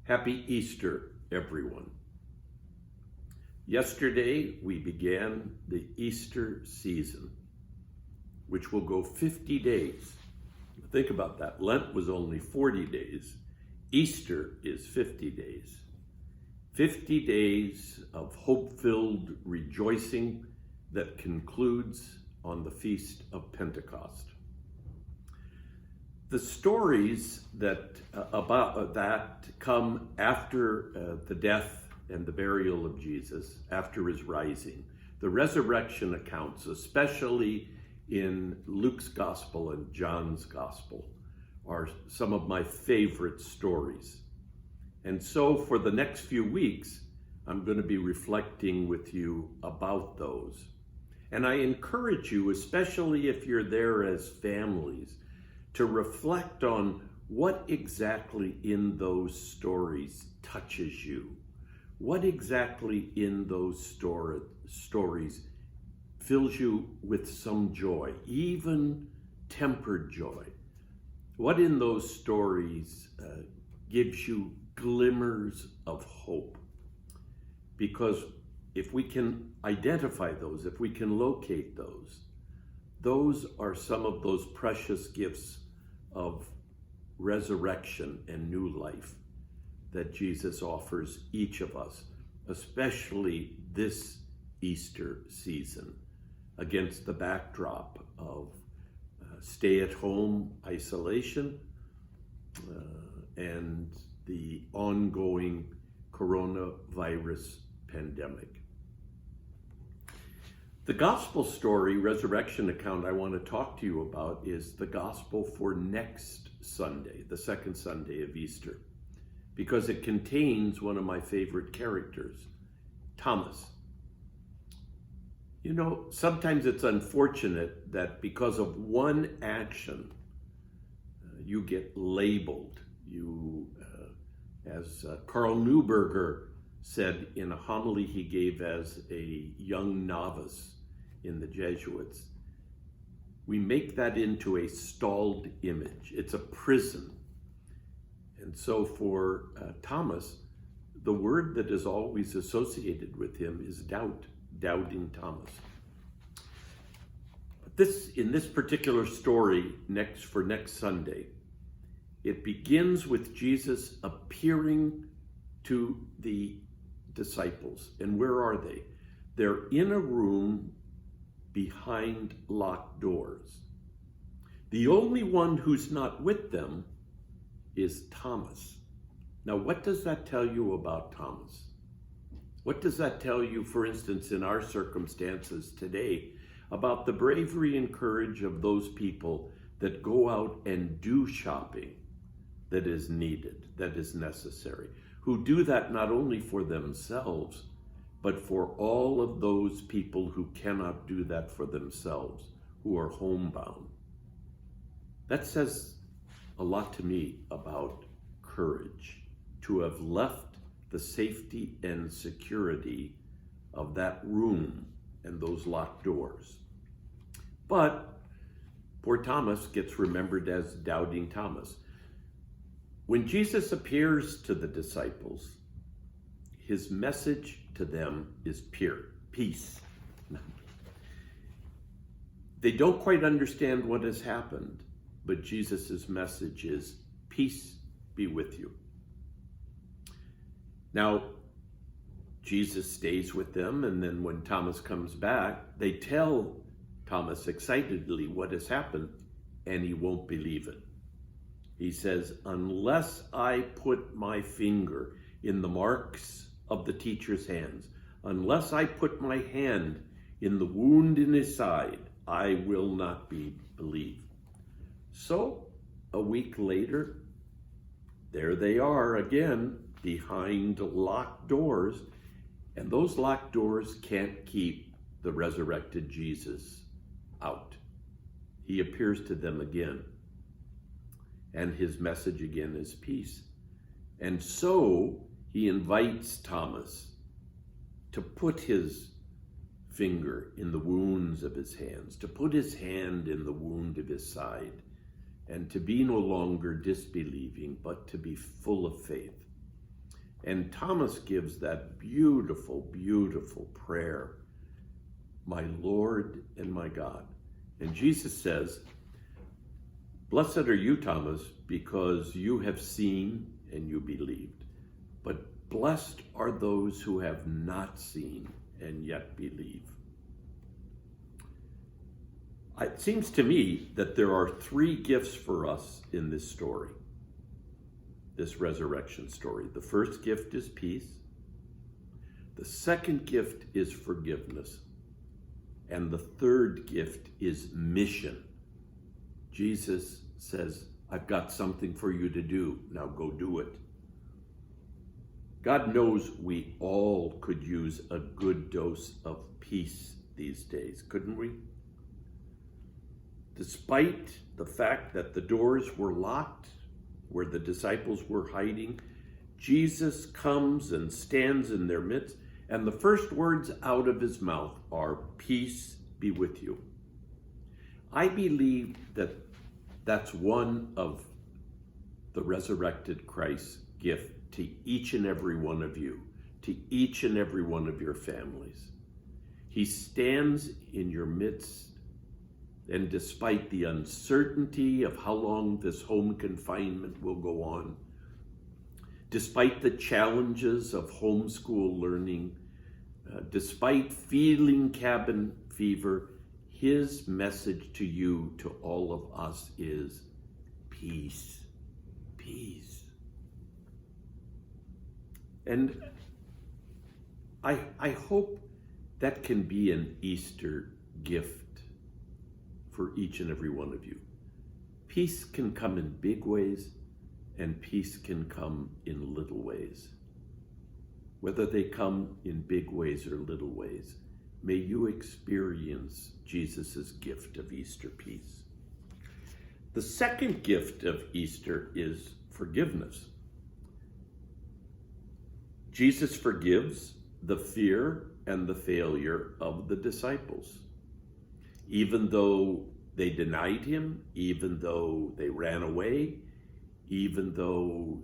Happy Easter, everyone. Yesterday, we began the Easter season, which will go 50 days. Think about that. Lent was only 40 days. Easter is 50 days. 50 days of hope-filled rejoicing that concludes on the Feast of Pentecost. The stories that about that come after the death and the burial of Jesus, after his rising. The resurrection accounts, especially in Luke's Gospel and John's Gospel, are some of my favorite stories. And so for the next few weeks, I'm going to be reflecting with you about those. And I encourage you, especially if you're there as families, to reflect on what exactly in those stories touches you. What exactly in those stories fills you with some joy, even tempered joy. What in those stories gives you glimmers of hope? Because if we can identify those, if we can locate those are some of those precious gifts of resurrection and new life that Jesus offers each of us, especially this Easter season, against the backdrop of stay-at-home isolation and the ongoing coronavirus pandemic. The gospel story, resurrection account I want to talk to you about is the gospel for next Sunday, the second Sunday of Easter, because it contains one of my favorite characters, Thomas. You know, sometimes it's unfortunate that because of one action, you get labeled. As Carl Neuberger said in a homily he gave as a young novice in the Jesuits, we make that into a stalled image. It's a prison. And so for Thomas, the word that is always associated with him is doubt, doubting Thomas. But in this particular story, for next Sunday, it begins with Jesus appearing to the disciples. And where are they? They're in a room behind locked doors. The only one who's not with them is Thomas. Now, what does that tell you about Thomas? What does that tell you, for instance, in our circumstances today, about the bravery and courage of those people that go out and do shopping that is needed, that is necessary, who do that not only for themselves, but for all of those people who cannot do that for themselves, who are homebound? That says a lot to me about courage, to have left the safety and security of that room and those locked doors. But poor Thomas gets remembered as doubting Thomas. When Jesus appears to the disciples, his message to them is peace. They don't quite understand what has happened, but Jesus' message is, peace be with you. Now, Jesus stays with them, and then when Thomas comes back, they tell Thomas excitedly what has happened, and he won't believe it. He says, unless I put my finger in the marks of the teacher's hands, unless I put my hand in the wound in his side, I will not believe. So, a week later, there they are again, behind locked doors, and those locked doors can't keep the resurrected Jesus out. He appears to them again, and his message again is peace. And so he invites Thomas to put his finger in the wounds of his hands, to put his hand in the wound of his side, and to be no longer disbelieving, but to be full of faith. And Thomas gives that beautiful, beautiful prayer, my Lord and my God. And Jesus says, blessed are you, Thomas, because you have seen and you believed. But blessed are those who have not seen and yet believe. It seems to me that there are three gifts for us in this story, this resurrection story. The first gift is peace. The second gift is forgiveness. And the third gift is mission. Jesus says, I've got something for you to do. Now go do it. God knows we all could use a good dose of peace these days, couldn't we? Despite the fact that the doors were locked, where the disciples were hiding, Jesus comes and stands in their midst, and the first words out of his mouth are, peace be with you. I believe that that's one of the resurrected Christ's gift to each and every one of you, to each and every one of your families. He stands in your midst, and despite the uncertainty of how long this home confinement will go on, despite the challenges of homeschool learning, despite feeling cabin fever, his message to you, to all of us, is peace, peace. And I hope that can be an Easter gift for each and every one of you. Peace can come in big ways, and peace can come in little ways. Whether they come in big ways or little ways, may you experience Jesus' gift of Easter peace. The second gift of Easter is forgiveness. Jesus forgives the fear and the failure of the disciples. Even though they denied him, even though they ran away, even though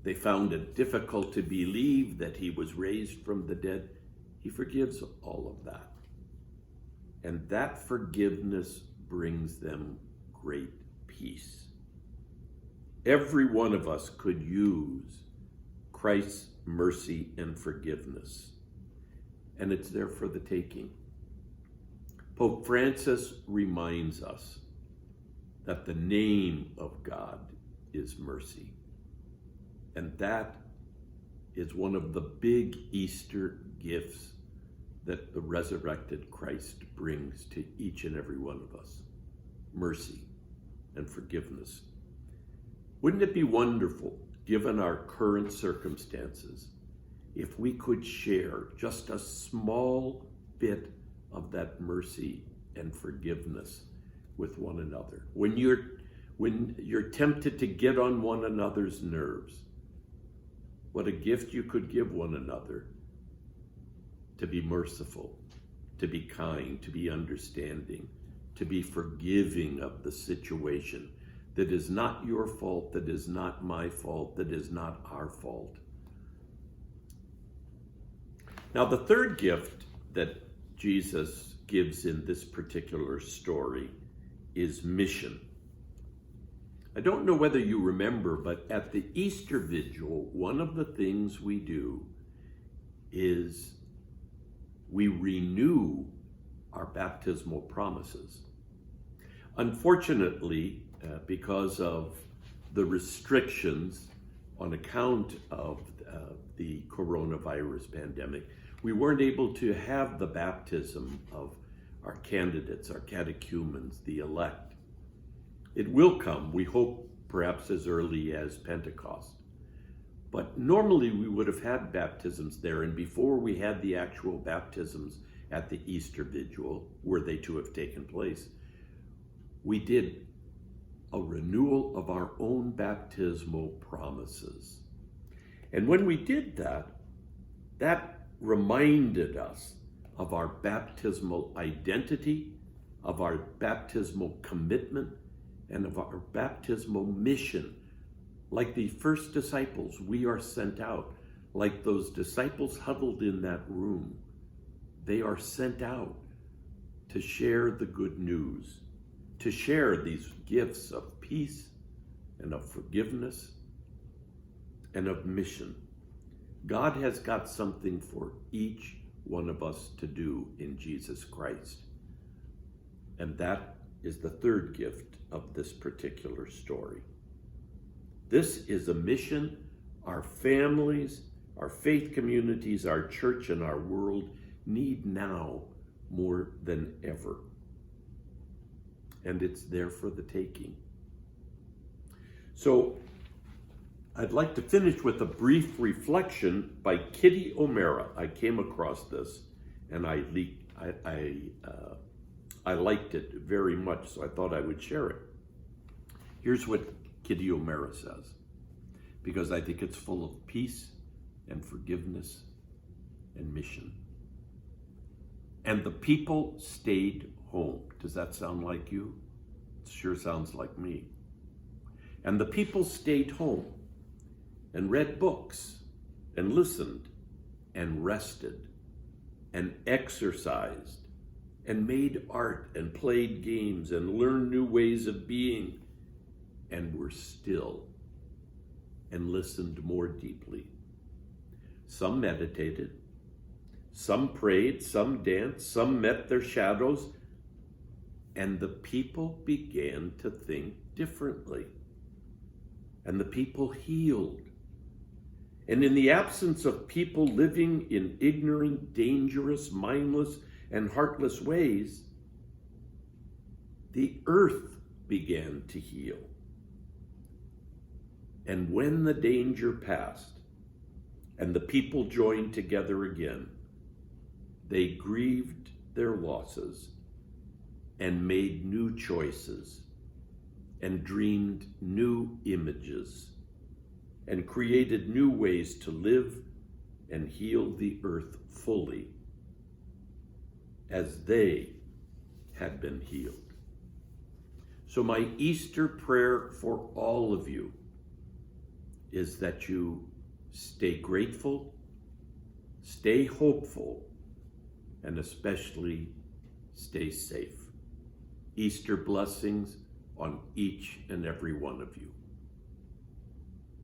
they found it difficult to believe that he was raised from the dead, he forgives all of that. And that forgiveness brings them great peace. Every one of us could use Christ's mercy and forgiveness, and it's there for the taking. Pope Francis reminds us that the name of God is mercy. And that is one of the big Easter gifts that the resurrected Christ brings to each and every one of us. Mercy and forgiveness. Wouldn't it be wonderful, given our current circumstances, if we could share just a small bit of that mercy and forgiveness with one another? When you're tempted to get on one another's nerves, what a gift you could give one another to be merciful, to be kind, to be understanding, to be forgiving of the situation that is not your fault, that is not my fault, that is not our fault. Now, the third gift that Jesus gives in this particular story is mission. I don't know whether you remember, but at the Easter Vigil, one of the things we do is we renew our baptismal promises. Unfortunately, because of the restrictions on account of the coronavirus pandemic, we weren't able to have the baptism of our candidates, our catechumens, the elect. It will come, we hope, perhaps as early as Pentecost. But normally we would have had baptisms there, and before we had the actual baptisms at the Easter Vigil, were they to have taken place, we did a renewal of our own baptismal promises. And when we did that, that reminded us of our baptismal identity, of our baptismal commitment, and of our baptismal mission Like the first disciples, we are sent out. Like those disciples huddled in that room, they are sent out to share the good news, to share these gifts of peace and of forgiveness and of mission. God has got something for each one of us to do in Jesus Christ. And that is the third gift of this particular story. This is a mission our families, our faith communities, our church, and our world need now more than ever. And it's there for the taking. So I'd like to finish with a brief reflection by Kitty O'Mara. I came across this and I liked it very much, so I thought I would share it. Here's what Kitty O'Mara says, because I think it's full of peace and forgiveness and mission. And the people stayed home. Does that sound like you? It sure sounds like me. And the people stayed home and read books and listened and rested and exercised and made art and played games and learned new ways of being and were still and listened more deeply. Some meditated, some prayed, some danced, some met their shadows, and the people began to think differently. And the people healed. And in the absence of people living in ignorant, dangerous, mindless, and heartless ways, the earth began to heal. And when the danger passed and the people joined together again, they grieved their losses and made new choices and dreamed new images and created new ways to live and heal the earth fully as they had been healed. So my Easter prayer for all of you is that you stay grateful, stay hopeful, and especially stay safe. Easter blessings on each and every one of you.